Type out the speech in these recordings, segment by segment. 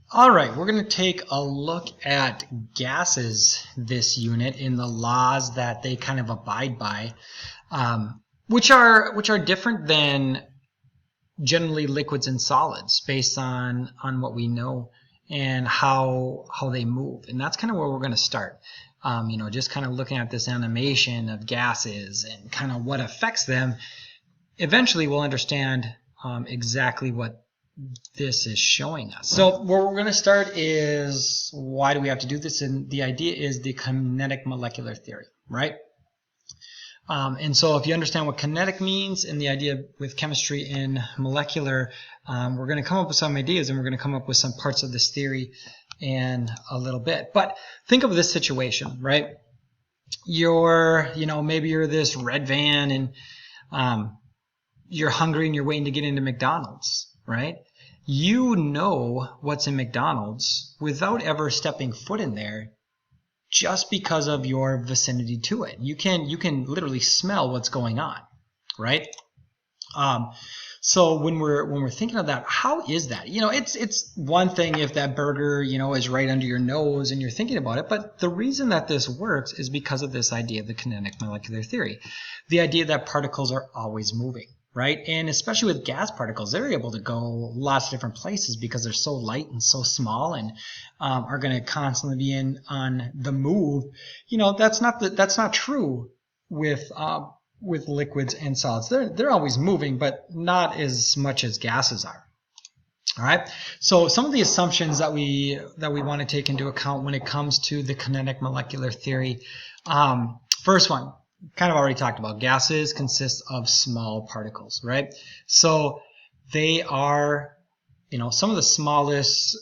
All right, we're going to take a look at gases this unit in the laws that they kind of abide by, which are different than generally liquids and solids based on what we know and how they move. And that's kind of where we're going to start. Just kind of looking at this animation of gases and kind of what affects them. Eventually, we'll understand exactly what this is showing us. So where we're going to start is, why do we have to do this? And the idea is the kinetic molecular theory, right? And so if you understand what kinetic means and the idea with chemistry and molecular, we're going to come up with some ideas and we're going to come up with some parts of this theory in a little bit. But think of this situation, right? Maybe you're this red van and you're hungry and you're waiting to get into McDonald's, right? You know what's in McDonald's without ever stepping foot in there, just because of your vicinity to it. You can literally smell what's going on, right? So when we're thinking of that, how is that? It's one thing if that burger, is right under your nose and you're thinking about it, but the reason that this works is because of this idea of the kinetic molecular theory. The idea that particles are always moving, right? And especially with gas particles, they're able to go lots of different places because they're so light and so small and are going to constantly be on the move. That's not true with liquids and solids. They're always moving, but not as much as gases are. All right. So some of the assumptions that we want to take into account when it comes to the kinetic molecular theory. First one, kind of already talked about. Gases consist of small particles, right? So they are, some of the smallest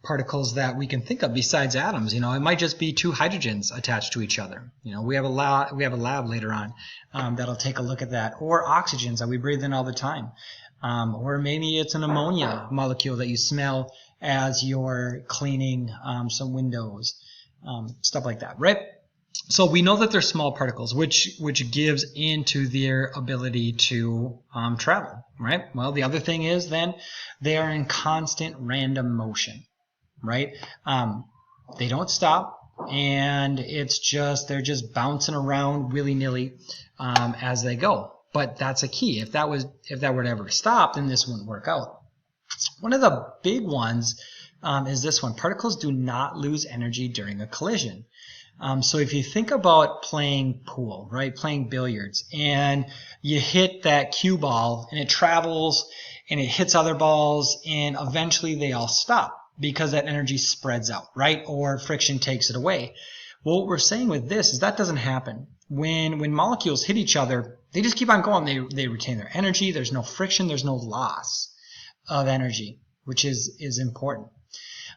particles that we can think of besides atoms. It might just be two hydrogens attached to each other. We have a lab later on that'll take a look at that, or oxygens that we breathe in all the time, or maybe it's an ammonia molecule that you smell as you're cleaning some windows, stuff like that, right? So we know that they're small particles, which gives into their ability to travel, right? Well, the other thing is then they are in constant random motion, right? They don't stop, and they're just bouncing around willy-nilly as they go. But that's a key. If that were to ever stop, then this wouldn't work out. One of the big ones is this one: particles do not lose energy during a collision. So if you think about playing pool, right, playing billiards, and you hit that cue ball and it travels and it hits other balls, and eventually they all stop because that energy spreads out, right, or friction takes it away. Well, what we're saying with this is that doesn't happen. When molecules hit each other, they just keep on going. They retain their energy. There's no friction. There's no loss of energy, which is important.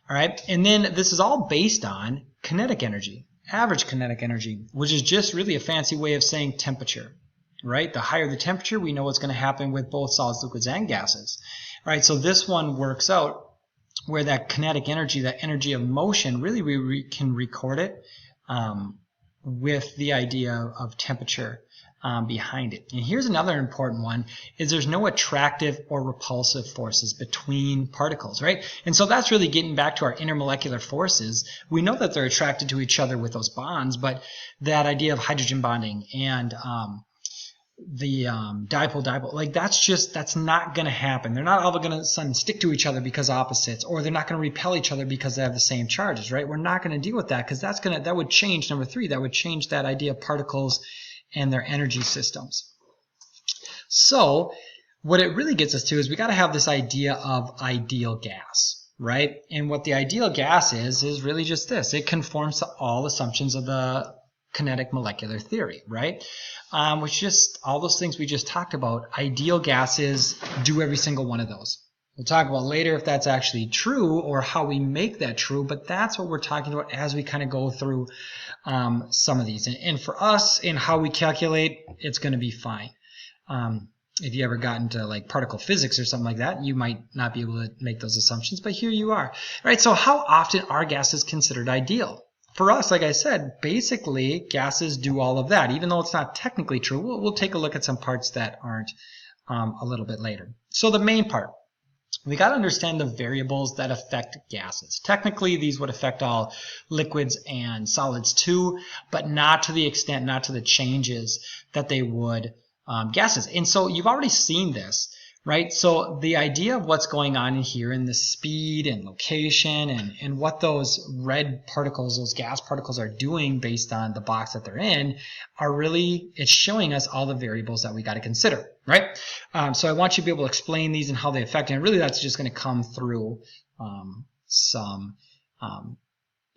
All right, and then this is all based on kinetic energy. Average kinetic energy, which is just really a fancy way of saying temperature, right? The higher the temperature, we know what's going to happen with both solids, liquids, and gases, right? So this one works out where that kinetic energy, that energy of motion, really we can record it with the idea of temperature behind it. And here's another important one, is there's no attractive or repulsive forces between particles, right? And so that's really getting back to our intermolecular forces. We know that they're attracted to each other with those bonds, but that idea of hydrogen bonding and the dipole, like that's not going to happen. They're not all going to suddenly stick to each other because opposites, or they're not going to repel each other because they have the same charges, right? We're not going to deal with that because that would change, number three, that would change that idea of particles and their energy systems. So what it really gets us to is we got to have this idea of ideal gas, right? And what the ideal gas is really just this. It conforms to all assumptions of the kinetic molecular theory, right? Which just all those things we just talked about. Ideal gases do every single one of those. We'll talk about later if that's actually true or how we make that true, but that's what we're talking about as we kind of go through some of these. And for us, in how we calculate, it's going to be fine. If you ever got into like particle physics or something like that, you might not be able to make those assumptions, but here you are. Right? So how often are gases considered ideal? For us, like I said, basically gases do all of that. Even though it's not technically true, we'll take a look at some parts that aren't a little bit later. So the main part, we got to understand the variables that affect gases. Technically, these would affect all liquids and solids too, but not to the extent, not to the changes that they would gases. And so you've already seen this, right? So the idea of what's going on in here in the speed and location and what those red particles, those gas particles are doing based on the box that they're in are really, it's showing us all the variables that we got to consider, right? So I want you to be able to explain these and how they affect, and really that's just going to come through some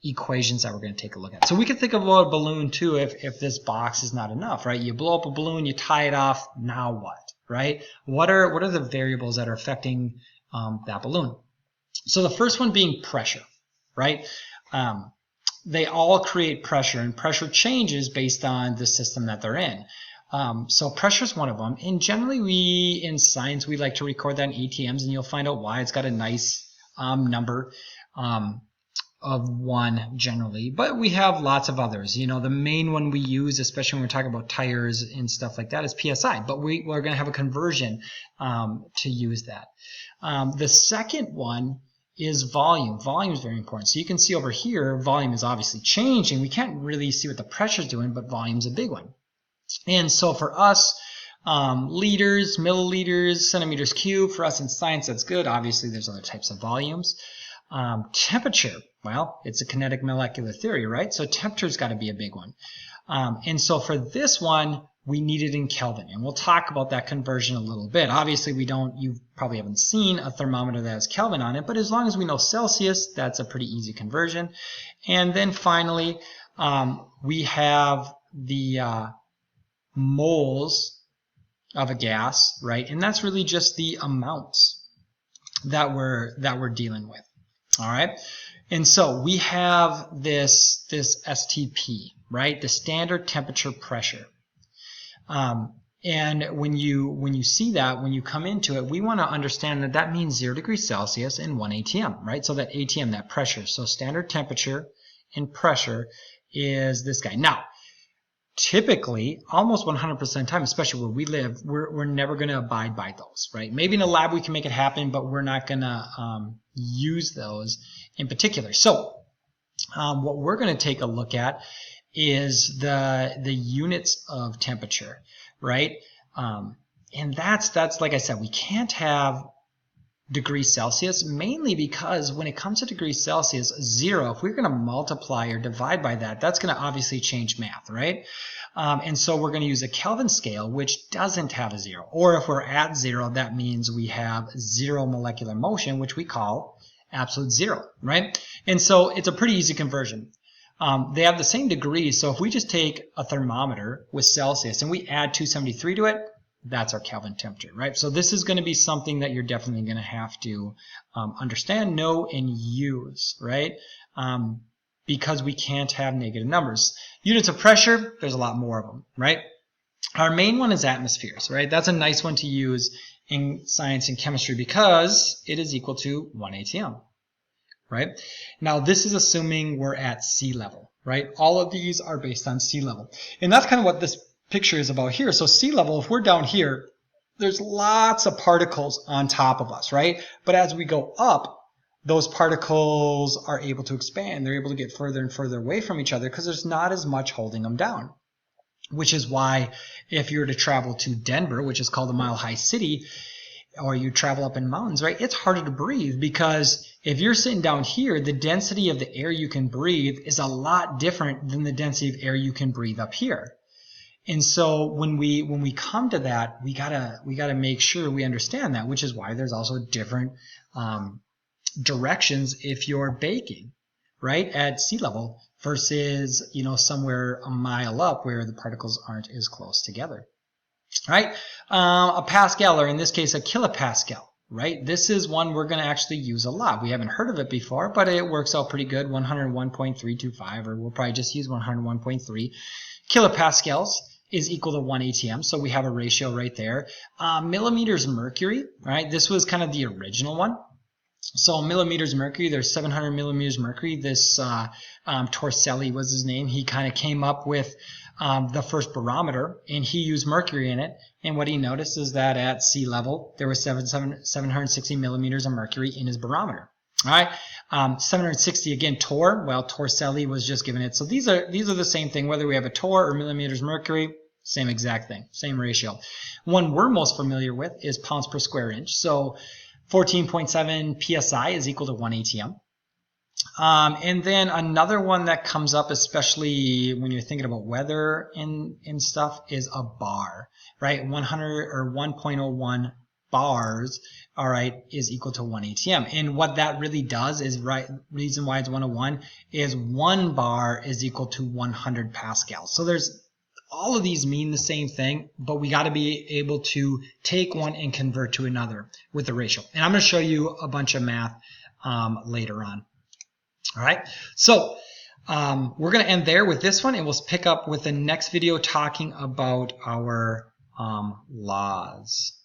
equations that we're going to take a look at. So we can think about a balloon too if this box is not enough, right? You blow up a balloon, you tie it off, now what, right? What are the variables that are affecting that balloon? So the first one being pressure, right? They all create pressure, and pressure changes based on the system that they're in. So pressure is one of them, and generally in science we like to record that in ATMs, and you'll find out why. It's got a nice number of 1 generally, but we have lots of others. You know, the main one we use, especially when we're talking about tires and stuff like that, is PSI, but we're going to have a conversion to use that. The second one is volume. Volume is very important. So you can see over here, volume is obviously changing. We can't really see what the pressure is doing, but volume is a big one. And so for us, liters, milliliters, centimeters cubed, for us in science, that's good. Obviously, there's other types of volumes. Temperature, well, it's a kinetic molecular theory, right? So temperature's got to be a big one. And so for this one, we need it in Kelvin, and we'll talk about that conversion a little bit. Obviously, you probably haven't seen a thermometer that has Kelvin on it, but as long as we know Celsius, that's a pretty easy conversion. And then finally, we have the moles of a gas, right? And that's really just the amounts that we're dealing with. All right. And so we have this STP, right? The standard temperature pressure. And when you see that, when you come into it, we want to understand that that means 0 degrees Celsius and 1 atm, right? So that atm, that pressure. So standard temperature and pressure is this guy. Now, typically, almost 100% of the time, especially where we live, we're never going to abide by those, right? Maybe in a lab we can make it happen, but we're not going to use those in particular. So what we're going to take a look at is the units of temperature, right? And that's like I said, we can't have degrees Celsius, mainly because when it comes to degrees Celsius, 0, if we're going to multiply or divide by that, that's going to obviously change math, right? And so we're going to use a Kelvin scale, which doesn't have a 0. Or if we're at 0, that means we have 0 molecular motion, which we call absolute 0, right? And so it's a pretty easy conversion. They have the same degrees, so if we just take a thermometer with Celsius and we add 273 to it, that's our Kelvin temperature, right? So this is going to be something that you're definitely going to have to understand, know, and use, right? Because we can't have negative numbers. Units of pressure, there's a lot more of them, right? Our main one is atmospheres, right? That's a nice one to use in science and chemistry because it is equal to 1 atm, right? Now, this is assuming we're at sea level, right? All of these are based on sea level. And that's kind of what this picture is about here. So sea level, if we're down here, there's lots of particles on top of us, right? But as we go up, those particles are able to expand. They're able to get further and further away from each other because there's not as much holding them down. Which is why if you were to travel to Denver, which is called a mile-high city, or you travel up in mountains, right, it's harder to breathe because if you're sitting down here, the density of the air you can breathe is a lot different than the density of air you can breathe up here. And so when we come to that, we gotta make sure we understand that, which is why there's also different directions if you're baking, right, at sea level versus, you know, somewhere a mile up where the particles aren't as close together, right? A Pascal, or in this case a kilopascal, right? This is one we're going to actually use a lot. We haven't heard of it before, but it works out pretty good, 101.325, or we'll probably just use 101.3. Kilopascals is equal to 1 atm, so we have a ratio right there. Millimeters mercury, right? This was kind of the original one. So millimeters mercury, there's 700 millimeters mercury. This Torselli was his name. He kind of came up with the first barometer, and he used mercury in it. And what he noticed is that at sea level, there was 760 millimeters of mercury in his barometer. All right, 760 again. Torr, well, Torricelli was just given it. So these are the same thing, whether we have a torr or millimeters mercury, same exact thing, same ratio. One we're most familiar with is pounds per square inch. So 14.7 psi is equal to 1 atm. And then another one that comes up, especially when you're thinking about weather and stuff, is a bar, right? 100 or 1.01 bars, all right, is equal to 1 atm. And what that really does is, right, reason why it's 101 is 1 bar is equal to 100 pascals. So there's all of these mean the same thing, but we got to be able to take one and convert to another with the ratio. And I'm going to show you a bunch of math later on. All right, so we're going to end there with this one, and we'll pick up with the next video talking about our laws.